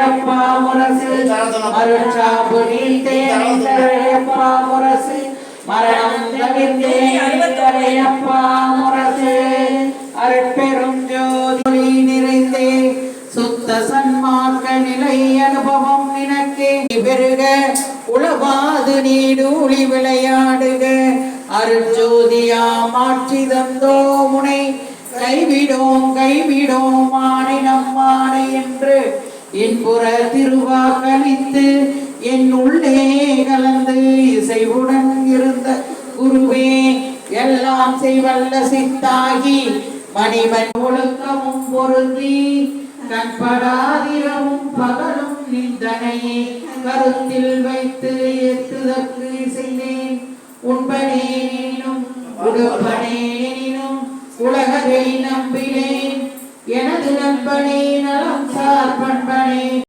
அப்பா முரசு அருட்சாப்பு நீத்தேப்பா முரசு மரணம் தவிர்த்தேப்பா முரசு அருட்பெரும் ஜோதி நிறைந்தே சுத்த சன்மார்க்க நிலை அனுபவம் நினக்கே பெருக உளவாது நீடூழி விளையாடுக அருட்ஜோதியா மாற்றி தந்தோ முனை கைவிடோம் மானை நம்மானை என்று என்புற திருவாக்களித்து என் உள்ளே கலந்து இசைவுடன் இருந்த குருவே எல்லாம் செய்வல்ல சித்தாகி மணிவன் ஒழுக்கமும் பொருந்தி கண்படாதிரமும் பகலும் நிந்தனையே கருத்தில் வைத்து ஏற்றுதற்கு செய்தேன் உண்பனேனும் உடுப்பனேனும் உலகை நம்பினேன் எனது நண்பனே